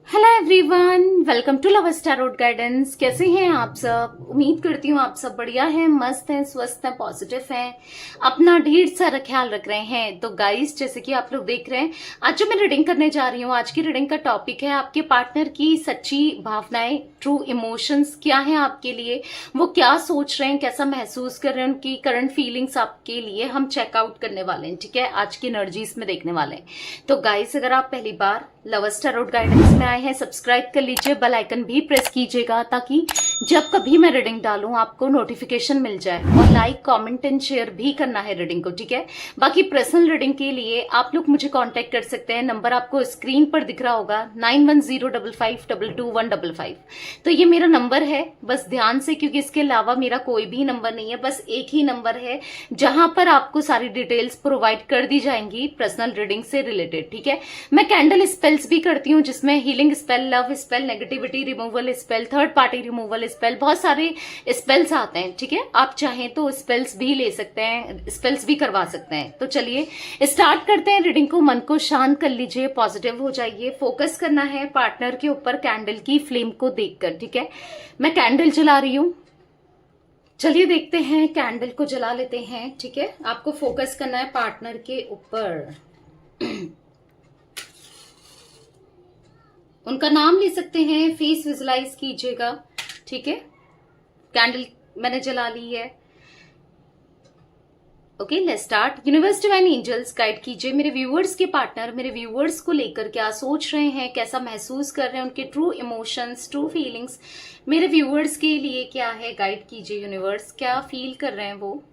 Hello everyone, welcome to Love Star Guidance. कैसे हैं आप सब? उम्मीद करती हूँ आप सब बढ़िया हैं, मस्त हैं, स्वस्थ हैं, पॉजिटिव हैं, अपना ढेर सारा ख्याल रख रहे हैं। तो गाइस, जैसे कि आप लोग देख रहे हैं, आज जो मैं रीडिंग करने जा रही हूँ, आज की रीडिंग का टॉपिक है आपके पार्टनर की सच्ची भावनाएं, ट्रू इमोशंस क्या है आपके लिए, वो क्या सोच रहे हैं, कैसा महसूस कर रहे हैं, उनकी करंट फीलिंग्स आपके लिए हम चेकआउट करने वाले हैं। ठीक है, आज की एनर्जीज में देखने वाले हैं। तो गाइस, अगर आप पहली बार लव स्टार गाइडेंस में आए हैं, सब्सक्राइब कर लीजिए, बेल आइकन भी प्रेस कीजिएगा ताकि जब कभी मैं रीडिंग डालूं आपको नोटिफिकेशन मिल जाए। और लाइक, कमेंट एंड शेयर भी करना है रीडिंग को। ठीक है, बाकी पर्सनल रीडिंग के लिए आप लोग मुझे कांटेक्ट कर सकते हैं। नंबर आपको स्क्रीन पर दिख रहा होगा 9105522155। तो ये मेरा नंबर है, बस ध्यान से, क्योंकि इसके अलावा मेरा कोई भी नंबर नहीं है, बस एक ही नंबर है जहां पर आपको सारी डिटेल्स प्रोवाइड कर दी जाएंगी पर्सनल रीडिंग से रिलेटेड। ठीक है, मैं कैंडल स्पेल्स भी करती हूँ, जिसमें healing spell, love spell, negativity removal spell, third party removal spell, बहुत सारे स्पेल्स आते हैं। ठीक है, आप चाहें तो स्पेल्स भी ले सकते हैं, स्पेल्स भी करवा सकते हैं। तो चलिए स्टार्ट करते हैं रीडिंग को। मन को शांत कर लीजिए, पॉजिटिव हो जाइए, फोकस करना है पार्टनर के ऊपर कैंडल की फ्लेम को देखकर। ठीक है, मैं कैंडल जला रही हूं, चलिए देखते हैं, कैंडल को जला लेते हैं। ठीक है, आपको फोकस करना है पार्टनर के ऊपर। उनका नाम ले सकते हैं, फेस विजुलाइज कीजिएगा। ठीक है, कैंडल मैंने जला ली है। Okay, let's start. Universe, divine angels, guide कीजिए मेरे व्यूअर्स के पार्टनर, मेरे व्यूअर्स को लेकर क्या सोच रहे हैं, कैसा महसूस कर रहे हैं, उनके ट्रू इमोशंस, ट्रू फीलिंग्स मेरे व्यूअर्स के लिए क्या है, गाइड कीजिए यूनिवर्स, क्या फील कर रहे हैं वो।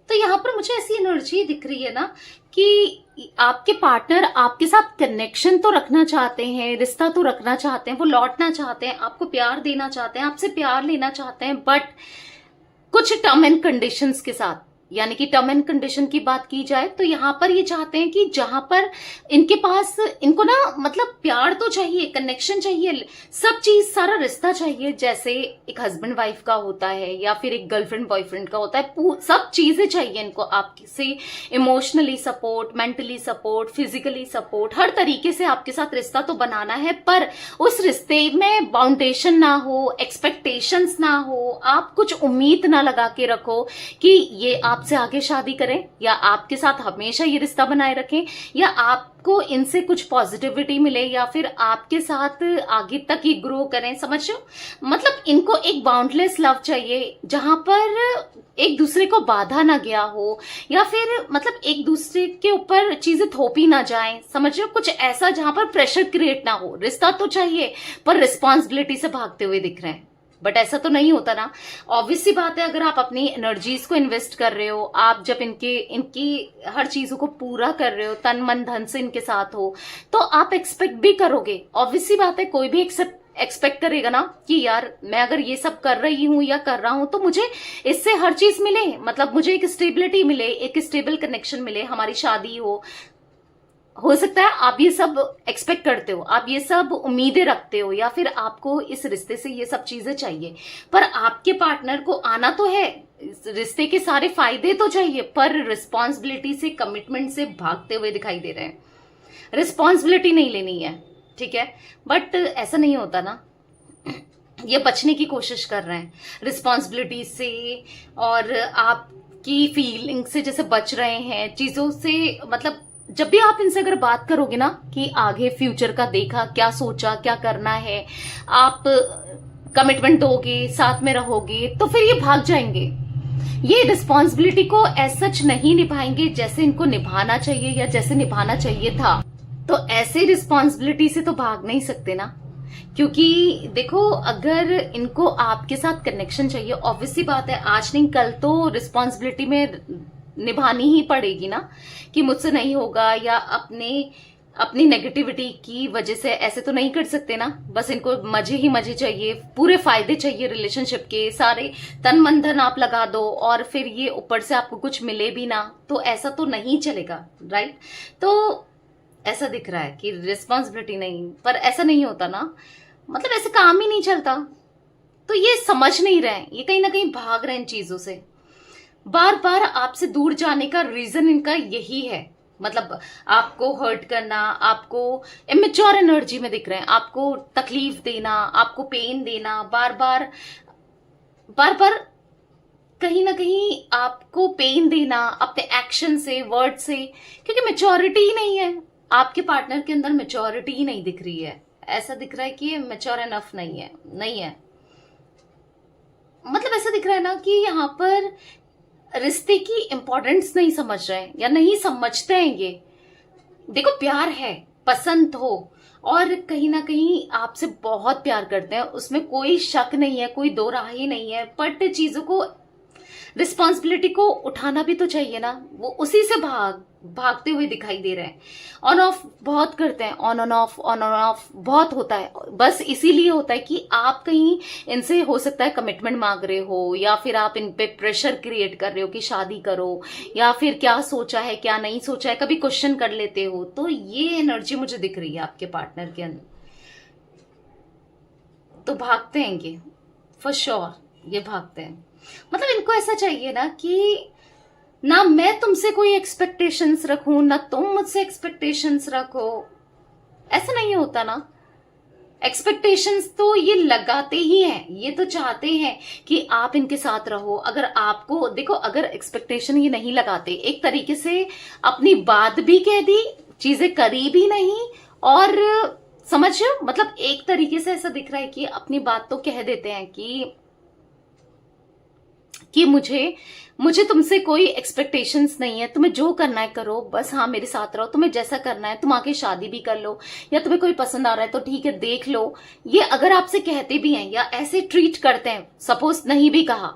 तो यहाँ पर मुझे ऐसी एनर्जी दिख रही है ना कि आपके पार्टनर आपके साथ कनेक्शन तो रखना चाहते हैं, रिश्ता तो रखना चाहते हैं, वो लौटना चाहते हैं, आपको प्यार देना चाहते हैं, आपसे प्यार लेना चाहते हैं, बट कुछ टर्म एंड कंडीशंस के साथ। यानी कि टर्म एंड कंडीशन की बात की जाए तो यहाँ पर ये चाहते हैं कि जहां पर इनके पास, इनको ना मतलब प्यार तो चाहिए, कनेक्शन चाहिए, सब चीज, सारा रिश्ता चाहिए, जैसे एक हस्बैंड वाइफ का होता है या फिर एक गर्लफ्रेंड बॉयफ्रेंड का होता है, सब चीजें चाहिए इनको आपसे। Emotionally support, mentally support, physically support, हर तरीके से आपके साथ रिश्ता तो बनाना है, पर उस रिश्ते में बाउंडेशन ना हो, एक्सपेक्टेशंस ना हो, आप कुछ उम्मीद ना लगा के रखो कि ये आपसे आगे शादी करें या आपके साथ हमेशा ये रिश्ता बनाए रखें, या आपको इनसे कुछ पॉजिटिविटी मिले, या फिर आपके साथ आगे तक ये ग्रो करें। समझ रहे हो, मतलब इनको एक बाउंडलेस लव चाहिए जहां पर एक दूसरे को बाधा ना गया हो, या फिर मतलब एक दूसरे के ऊपर चीजें थोपी ना जाए। समझ रहे हो, कुछ ऐसा जहां पर प्रेशर क्रिएट ना हो। रिश्ता तो चाहिए पर रिस्पॉन्सिबिलिटी से भागते हुए दिख रहे हैं, बट ऐसा तो नहीं होता ना। ऑब्वियस सी बात है, अगर आप अपनी एनर्जीज को इन्वेस्ट कर रहे हो, आप जब इनकी हर चीजों को पूरा कर रहे हो, तन मन धन से इनके साथ हो, तो आप एक्सपेक्ट भी करोगे। ऑब्वियस सी बात है, कोई भी एक्सपेक्ट करेगा ना कि यार मैं अगर ये सब कर रही हूं या कर रहा हूं तो मुझे इससे हर चीज मिले, मतलब मुझे एक स्टेबिलिटी मिले, एक स्टेबल कनेक्शन मिले, हमारी शादी हो सकता है आप ये सब एक्सपेक्ट करते हो, आप ये सब उम्मीदें रखते हो, या फिर आपको इस रिश्ते से ये सब चीजें चाहिए, पर आपके पार्टनर को आना तो है, इस रिश्ते के सारे फायदे तो चाहिए, पर रिस्पॉन्सिबिलिटी से, कमिटमेंट से भागते हुए दिखाई दे रहे हैं। रिस्पॉन्सिबिलिटी नहीं लेनी है, ठीक है, बट ऐसा नहीं होता ना, ये बचने की कोशिश कर रहे हैं रिस्पॉन्सिबिलिटी से, और आपकी फीलिंग से जैसे बच रहे हैं, चीजों से। मतलब जब भी आप इनसे अगर बात करोगे ना कि आगे फ्यूचर का देखा, क्या सोचा, क्या करना है, आप कमिटमेंट दोगे, साथ में रहोगे, तो फिर ये भाग जाएंगे। ये रिस्पॉन्सिबिलिटी को एज सच नहीं निभाएंगे जैसे इनको निभाना चाहिए या जैसे निभाना चाहिए था। तो ऐसे रिस्पॉन्सिबिलिटी से तो भाग नहीं सकते ना, क्योंकि देखो, अगर इनको आपके साथ कनेक्शन चाहिए, ऑब्वियस सी बात है, आज नहीं कल तो रिस्पॉन्सिबिलिटी में निभानी ही पड़ेगी ना, कि मुझसे नहीं होगा, या अपनी नेगेटिविटी की वजह से ऐसे तो नहीं कर सकते ना। बस इनको मजे ही मजे चाहिए, पूरे फायदे चाहिए रिलेशनशिप के, सारे तन मन धन आप लगा दो और फिर ये ऊपर से आपको कुछ मिले भी ना, तो ऐसा तो नहीं चलेगा, राइट। तो ऐसा दिख रहा है कि रिस्पॉन्सिबिलिटी नहीं, पर ऐसा नहीं होता ना, मतलब ऐसे काम ही नहीं चलता। तो ये समझ नहीं रहे हैं, ये कहीं ना कहीं भाग रहे हैं इन चीजों से। बार बार आपसे दूर जाने का रीजन इनका यही है, मतलब आपको हर्ट करना, आपको इमेच्योर एनर्जी में दिख रहे हैं, आपको तकलीफ देना, आपको पेन देना, बार बार बार बार कहीं ना कहीं आपको पेन देना अपने एक्शन से, वर्ड से, क्योंकि मेच्योरिटी ही नहीं है आपके पार्टनर के अंदर, मेच्योरिटी ही नहीं दिख रही है। ऐसा दिख रहा है कि ये मेच्योर एनफ नहीं है, नहीं है। मतलब ऐसा दिख रहा है ना कि यहाँ पर रिश्ते की इंपॉर्टेंस नहीं समझ रहे हैं या नहीं समझते हैं ये। देखो प्यार है, पसंद हो और कहीं ना कहीं आपसे बहुत प्यार करते हैं, उसमें कोई शक नहीं है, कोई दो राह ही नहीं है, बट चीजों को, रिस्पॉन्सिबिलिटी को उठाना भी तो चाहिए ना। वो उसी से भागते हुए दिखाई दे रहे हैं। ऑन ऑफ बहुत करते हैं, ऑन ऑन ऑफ बहुत होता है। बस इसीलिए होता है कि आप कहीं इनसे हो सकता है कमिटमेंट मांग रहे हो, या फिर आप इन पे प्रेशर क्रिएट कर रहे हो कि शादी करो, या फिर क्या सोचा है क्या नहीं सोचा है, कभी क्वेश्चन कर लेते हो। तो ये एनर्जी मुझे दिख रही है आपके पार्टनर के अंदर। तो भागते हैं ये, फॉर श्योर ये भागते हैं। मतलब इनको ऐसा चाहिए ना कि ना मैं तुमसे कोई एक्सपेक्टेशंस रखूं, ना तुम मुझसे एक्सपेक्टेशंस रखो। ऐसा नहीं होता ना। एक्सपेक्टेशंस तो ये लगाते ही हैं, ये तो चाहते हैं कि आप इनके साथ रहो। अगर आपको देखो, अगर एक्सपेक्टेशन ये नहीं लगाते, एक तरीके से अपनी बात भी कह दी, चीजें करी भी नहीं, और समझ, मतलब एक तरीके से ऐसा दिख रहा है कि अपनी बात तो कह देते हैं कि मुझे तुमसे कोई एक्सपेक्टेशंस नहीं है, तुम्हें जो करना है करो, बस हाँ मेरे साथ रहो, तुम्हें जैसा करना है, तुम आके शादी भी कर लो, या तुम्हें कोई पसंद आ रहा है तो ठीक है देख लो। ये अगर आपसे कहते भी हैं या ऐसे ट्रीट करते हैं, सपोज नहीं भी कहा,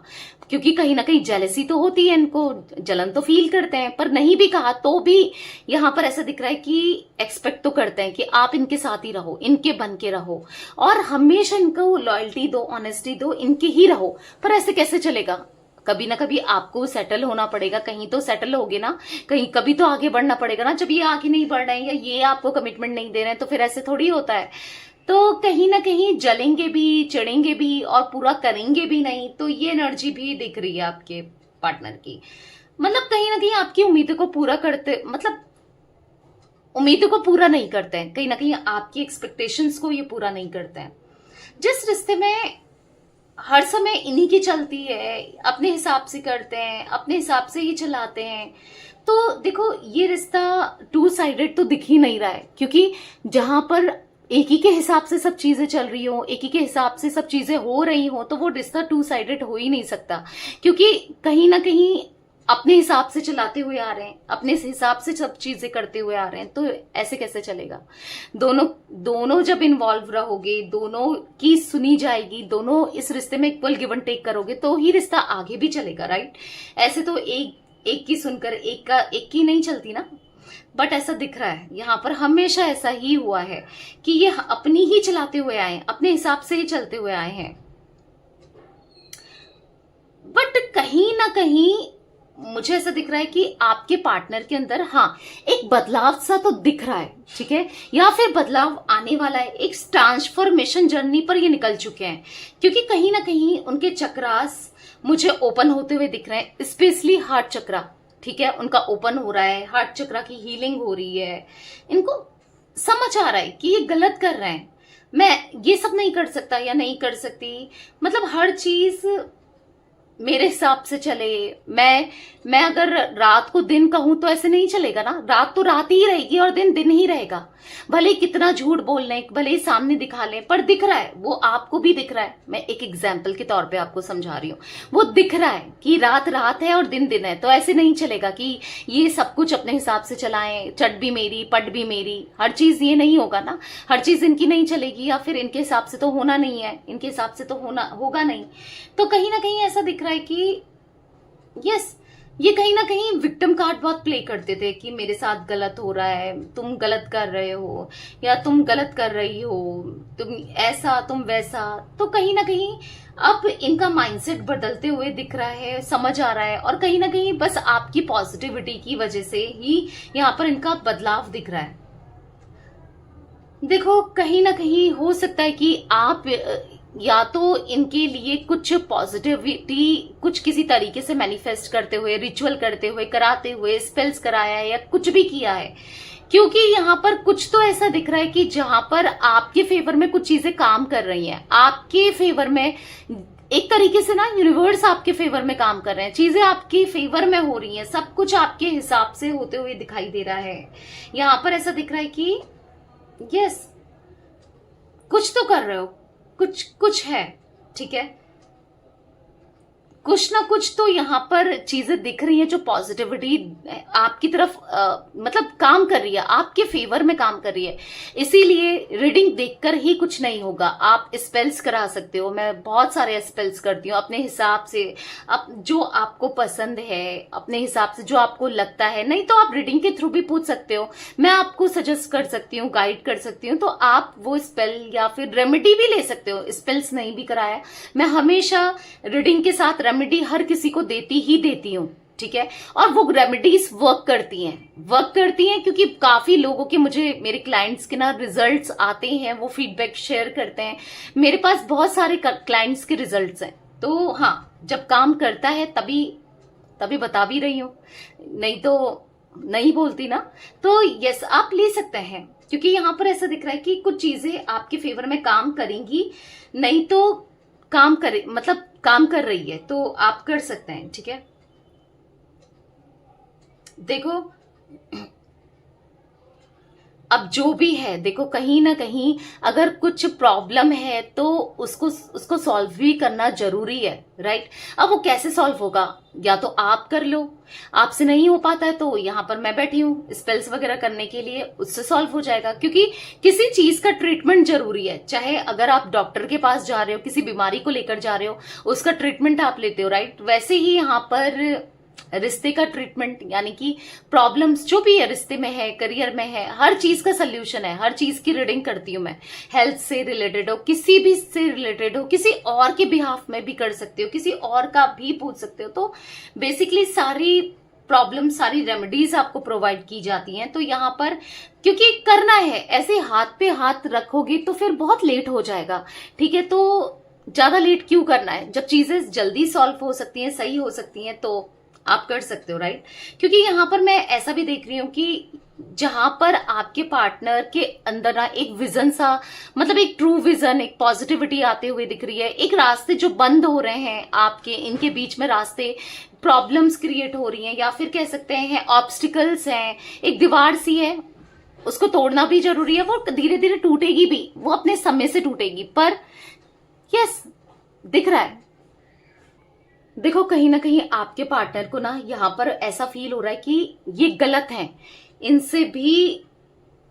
क्योंकि कहीं ना कहीं जेलसी तो होती है, इनको जलन तो फील करते हैं, पर नहीं भी कहा तो भी यहाँ पर ऐसा दिख रहा है कि एक्सपेक्ट तो करते हैं कि आप इनके साथ ही रहो, इनके बन के रहो, और हमेशा इनको लॉयल्टी दो, ऑनेस्टी दो, इनके ही रहो। पर ऐसे कैसे चलेगा? कभी ना कभी आपको सेटल होना पड़ेगा, कहीं तो सेटल होगे ना, कहीं कभी तो आगे बढ़ना पड़ेगा ना। जब ये आगे नहीं बढ़ रहे हैं या ये आपको कमिटमेंट नहीं दे रहे हैं तो फिर ऐसे थोड़ी होता है। तो कहीं ना कहीं जलेंगे भी, चिढ़ेंगे भी और पूरा करेंगे भी नहीं। तो ये एनर्जी भी दिख रही है आपके पार्टनर की। मतलब कहीं ना कहीं आपकी उम्मीदों को पूरा करते, मतलब उम्मीदों को पूरा नहीं करते हैं, कहीं ना कहीं आपकी एक्सपेक्टेशंस को ये पूरा नहीं करते हैं। जिस रिश्ते में हर समय इन्हीं की चलती है, अपने हिसाब से करते हैं, अपने हिसाब से ही चलाते हैं, तो देखो ये रिश्ता टू साइडेड तो दिख ही नहीं रहा है। क्योंकि जहां पर एक ही के हिसाब से सब चीजें चल रही हो, एक ही के हिसाब से सब चीजें हो रही हो, तो वो रिश्ता टू साइडेड हो ही नहीं सकता। क्योंकि कहीं ना कहीं अपने हिसाब से चलाते हुए आ रहे हैं, अपने हिसाब से सब चीजें करते हुए आ रहे हैं, तो ऐसे कैसे चलेगा? दोनों जब इन्वॉल्व रहोगे, दोनों की सुनी जाएगी, दोनों इस रिश्ते में इक्वल गिव एंड टेक करोगे तो ही रिश्ता आगे भी चलेगा, राइट? ऐसे तो एक की सुनकर एक की नहीं चलती ना। बट ऐसा दिख रहा है यहाँ पर, हमेशा ऐसा ही हुआ है कि ये अपनी ही चलाते हुए आए हैं, अपने हिसाब से ही चलते हुए आए हैं। बट कहीं ना कहीं मुझे ऐसा दिख रहा है कि आपके पार्टनर के अंदर हाँ एक बदलाव सा तो दिख रहा है, ठीक है, या फिर बदलाव आने वाला है। एक ट्रांसफॉर्मेशन जर्नी पर ये निकल चुके हैं, क्योंकि कहीं ना कहीं उनके चक्रास मुझे ओपन होते हुए दिख रहे हैं, स्पेशली हार्ट चक्रा, ठीक है, उनका ओपन हो रहा है, हार्ट चक्रा की हीलिंग हो रही है। इनको समझ आ रहा है कि ये गलत कर रहे हैं, मैं ये सब नहीं कर सकता या नहीं कर सकती, मतलब हर चीज मेरे हिसाब से चले। मैं अगर रात को दिन कहूं तो ऐसे नहीं चलेगा ना, रात तो रात ही रहेगी और दिन दिन ही रहेगा। भले कितना झूठ बोल लें, भले ही सामने दिखा लें, पर दिख रहा है, वो आपको भी दिख रहा है। मैं एक एग्जाम्पल के तौर पे आपको समझा रही हूँ, वो दिख रहा है कि रात रात है और दिन दिन है। तो ऐसे नहीं चलेगा कि ये सब कुछ अपने हिसाब से चलाएं, चट भी मेरी पट भी मेरी, हर चीज ये नहीं होगा ना, हर चीज इनकी नहीं चलेगी, या फिर इनके हिसाब से तो होना नहीं है, इनके हिसाब से तो होगा नहीं। तो कहीं ना कहीं ऐसा दिख रहा है कि यस, ये कहीं ना कहीं विक्टिम कार्ड बहुत प्ले करते थे कि मेरे साथ गलत हो रहा है, तुम गलत कर रहे हो, या तुम गलत कर रही हो, तुम ऐसा तुम वैसा। तो कहीं ना कहीं अब इनका माइंडसेट बदलते हुए दिख रहा है, समझ आ रहा है, और कहीं ना कहीं बस आपकी पॉजिटिविटी की वजह से ही यहाँ पर इनका बदलाव दिख रहा है। देखो कहीं ना कहीं हो सकता है कि आप या तो इनके लिए कुछ पॉजिटिविटी कुछ किसी तरीके से मैनिफेस्ट करते हुए, रिचुअल करते हुए, कराते हुए, स्पेल्स कराया है या कुछ भी किया है, क्योंकि यहाँ पर कुछ तो ऐसा दिख रहा है कि जहां पर आपके फेवर में कुछ चीजें काम कर रही हैं, आपके फेवर में एक तरीके से ना यूनिवर्स आपके फेवर में काम कर रहे हैं, चीजें आपके फेवर में हो रही हैं, सब कुछ आपके हिसाब से होते हुए दिखाई दे रहा है। यहाँ पर ऐसा दिख रहा है कि यस, कुछ तो कर रहे हो, कुछ है, ठीक है, कुछ ना कुछ तो यहाँ पर चीजें दिख रही हैं जो पॉजिटिविटी आपकी तरफ मतलब काम कर रही है, आपके फेवर में काम कर रही है। इसीलिए रीडिंग देखकर ही कुछ नहीं होगा, आप स्पेल्स करा सकते हो। मैं बहुत सारे स्पेल्स करती हूँ अपने हिसाब से, जो आपको पसंद है अपने हिसाब से, जो आपको लगता है। नहीं तो आप रीडिंग के थ्रू भी पूछ सकते हो, मैं आपको सजेस्ट कर सकती हूँ, गाइड कर सकती हूँ, तो आप वो स्पेल या फिर रेमेडी भी ले सकते हो। स्पेल्स नहीं भी कराया, मैं हमेशा रीडिंग के साथ रेमेडी हर किसी को देती ही देती हूँ, ठीक है। और वो रेमेडीज वर्क करती हैं क्योंकि काफी लोगों के, मुझे मेरे क्लाइंट्स के ना रिजल्ट्स आते हैं, वो फीडबैक शेयर करते हैं, मेरे पास बहुत सारे क्लाइंट्स के रिजल्ट्स हैं। तो हाँ, जब काम करता है तभी बता भी रही हूँ, नहीं तो नहीं बोलती ना। तो यस, आप ले सकते हैं, क्योंकि यहाँ पर ऐसा दिख रहा है कि कुछ चीजें आपके फेवर में काम करेंगी, नहीं तो काम कर रही है, तो आप कर सकते हैं, ठीक है। देखो अब जो भी है, देखो कहीं ना कहीं अगर कुछ प्रॉब्लम है तो उसको सॉल्व भी करना जरूरी है, राइट। अब वो कैसे सॉल्व होगा, या तो आप कर लो, आपसे नहीं हो पाता है तो यहाँ पर मैं बैठी हूँ स्पेल्स वगैरह करने के लिए, उससे सॉल्व हो जाएगा। क्योंकि किसी चीज का ट्रीटमेंट जरूरी है, चाहे अगर आप डॉक्टर के पास जा रहे हो, किसी बीमारी को लेकर जा रहे हो, उसका ट्रीटमेंट आप लेते हो, राइट। वैसे ही यहाँ पर रिश्ते का ट्रीटमेंट, यानी कि प्रॉब्लम्स जो भी है रिश्ते में है, करियर में है, हर चीज का सोल्यूशन है, हर चीज की रीडिंग करती हूँ मैं। हेल्थ से रिलेटेड हो, किसी भी से रिलेटेड हो, किसी और के बिहाफ में भी कर सकते हो, किसी और का भी पूछ सकते हो। तो बेसिकली सारी प्रॉब्लम, सारी रेमेडीज आपको प्रोवाइड की जाती हैं। तो यहाँ पर क्योंकि करना है, ऐसे हाथ पे हाथ रखोगे तो फिर बहुत लेट हो जाएगा, ठीक है। तो ज्यादा लेट क्यों करना है, जब चीजें जल्दी सॉल्व हो सकती हैं, सही हो सकती हैं, तो आप कर सकते हो, राइट। क्योंकि यहाँ पर मैं ऐसा भी देख रही हूँ कि जहां पर आपके पार्टनर के अंदर ना एक विजन सा, मतलब एक ट्रू विजन, एक पॉजिटिविटी आते हुए दिख रही है। एक रास्ते जो बंद हो रहे हैं आपके, इनके बीच में रास्ते, प्रॉब्लम्स क्रिएट हो रही हैं, या फिर कह सकते हैं ऑब्स्टिकल्स हैं, एक दीवार सी है, उसको तोड़ना भी जरूरी है। वो धीरे धीरे टूटेगी भी, वो अपने समय से टूटेगी, पर यस दिख रहा है। देखो कहीं ना कहीं आपके पार्टनर को ना यहाँ पर ऐसा फील हो रहा है कि ये गलत है, इनसे भी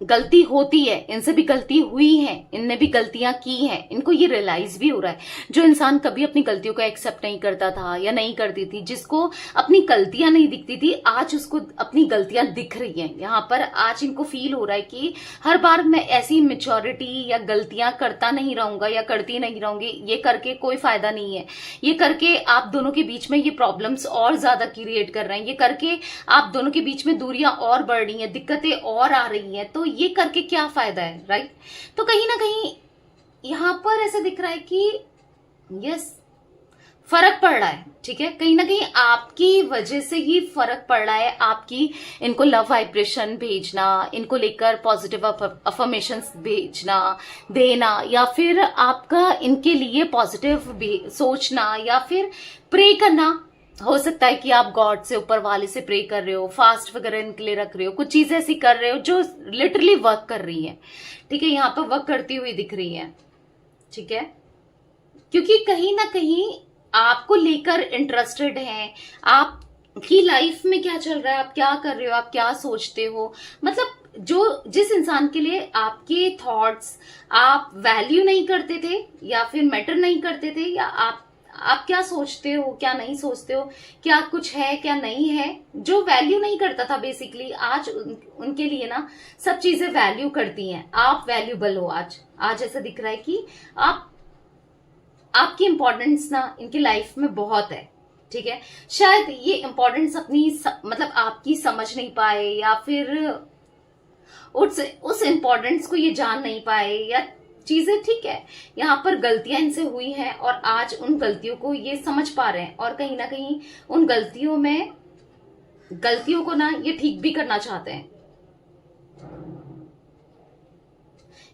गलती होती है, इनसे भी गलती हुई है, इनने भी गलतियां की हैं, इनको ये रियलाइज भी हो रहा है। जो इंसान कभी अपनी गलतियों को एक्सेप्ट नहीं करता था या नहीं करती थी, जिसको अपनी गलतियां नहीं दिखती थी, आज उसको अपनी गलतियां दिख रही हैं। यहाँ पर आज इनको फील हो रहा है कि हर बार मैं ऐसी मैच्योरिटी या गलतियां करता नहीं रहूंगा या करती नहीं रहूंगी, ये करके कोई फायदा नहीं है, ये करके आप दोनों के बीच में ये प्रॉब्लम्स और ज्यादा क्रिएट कर रहे हैं, ये करके आप दोनों के बीच में दूरियां और बढ़ रही हैं, दिक्कतें और आ रही हैं, तो ये करके क्या फायदा है, राइट। तो कहीं ना कहीं यहां पर ऐसा दिख रहा है कि यस फर्क पड़ रहा है, ठीक है। कहीं ना कहीं आपकी वजह से ही फर्क पड़ रहा है। आपकी इनको लव वाइब्रेशन भेजना, इनको लेकर पॉजिटिव अफर्मेशंस भेजना, देना, या फिर आपका इनके लिए पॉजिटिव सोचना, या फिर प्रे करना। हो सकता है कि आप गॉड से, ऊपर वाले से प्रे कर रहे हो, फास्ट वगैरह इनके लिए रख रहे हो, कुछ चीजें ऐसी कर रहे हो जो लिटरली वर्क कर रही है, ठीक है। यहाँ पर वर्क करती हुई दिख रही है, ठीक है। क्योंकि कहीं ना कहीं आपको लेकर इंटरेस्टेड हैं, आपकी लाइफ में क्या चल रहा है, आप क्या कर रहे हो, आप क्या सोचते हो, मतलब जिस इंसान के लिए आपके थॉट्स आप वैल्यू नहीं करते थे या फिर मैटर नहीं करते थे, या आप क्या सोचते हो, क्या नहीं सोचते हो, क्या कुछ है क्या नहीं है, जो वैल्यू नहीं करता था बेसिकली, आज उनके लिए ना सब चीजें वैल्यू करती हैं। आप वैल्यूबल हो आज ऐसा दिख रहा है कि आपकी इंपॉर्टेंस ना इनकी लाइफ में बहुत है, ठीक है। शायद ये इंपॉर्टेंस अपनी मतलब आपकी समझ नहीं पाए, या फिर उस इंपॉर्टेंस को ये जान नहीं पाए, या चीजें ठीक है, यहाँ पर गलतियां इनसे हुई हैं और आज उन गलतियों को ये समझ पा रहे हैं और कहीं ना कहीं उन गलतियों को ना ये ठीक भी करना चाहते हैं,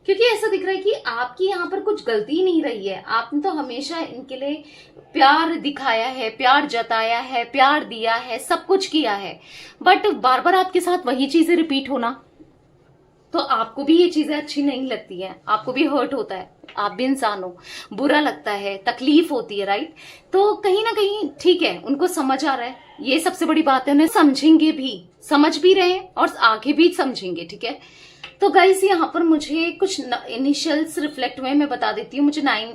क्योंकि ऐसा दिख रहा है कि आपकी यहाँ पर कुछ गलती नहीं रही है। आपने तो हमेशा इनके लिए प्यार दिखाया है, प्यार जताया है, प्यार दिया है, सब कुछ किया है, बट बार बार आपके साथ वही चीजें रिपीट होना, तो आपको भी ये चीजें अच्छी नहीं लगती है, आपको भी हर्ट होता है, आप भी इंसान हो, बुरा लगता है, तकलीफ होती है, राइट। तो कहीं ना कहीं ठीक है, उनको समझ आ रहा है, ये सबसे बड़ी बात है, उन्हें समझेंगे भी, समझ भी रहे हैं और आगे भी समझेंगे, ठीक है। तो गाइस यहाँ पर मुझे कुछ इनिशियल्स रिफ्लेक्ट हुए, मैं बता देती हूँ। मुझे 9,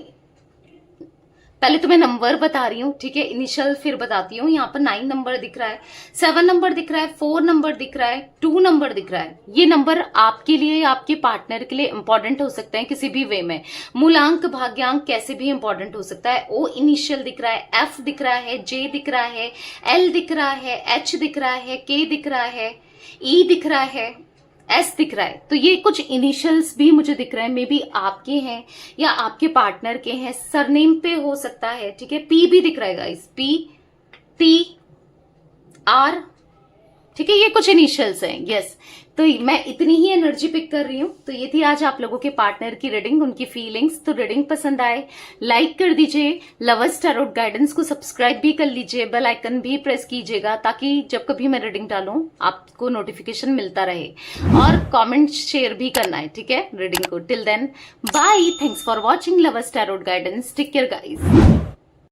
पहले तो मैं नंबर बता रही हूँ, ठीक है, इनिशियल फिर बताती हूँ। यहाँ पर 9 नंबर दिख रहा है, 7 नंबर दिख रहा है, 4 नंबर दिख रहा है, 2 नंबर दिख रहा है। ये नंबर आपके लिए, आपके पार्टनर के लिए इंपॉर्टेंट हो सकते हैं किसी भी वे में, मूलांक भाग्यांक कैसे भी इंपॉर्टेंट हो सकता है। ओ इनिशियल दिख रहा है, एफ दिख रहा है, जे दिख रहा है, एल दिख रहा है, एच दिख रहा है, के दिख रहा है, ई दिख रहा है, एस दिख रहा है। तो ये कुछ इनिशियल्स भी मुझे दिख रहे हैं, मे बी आपके हैं या आपके पार्टनर के हैं, सरनेम पे हो सकता है, ठीक है। पी भी दिख रहा है गाइस, पी, टी, आर, ठीक है, ये कुछ इनिशियल्स हैं, यस। तो मैं इतनी ही एनर्जी पिक कर रही हूँ। तो ये थी आज आप लोगों के पार्टनर की रीडिंग, उनकी फीलिंग्स। तो रीडिंग पसंद आए लाइक कर दीजिए, लवर्स टैरोट गाइडेंस को सब्सक्राइब भी कर लीजिए, बेल आइकन भी प्रेस कीजिएगा ताकि जब कभी मैं रीडिंग डालूं आपको नोटिफिकेशन मिलता रहे, और कमेंट शेयर भी करना है, ठीक है, रीडिंग को। Till then bye, thanks for watching Lovers Tarot Guidance, take care guys.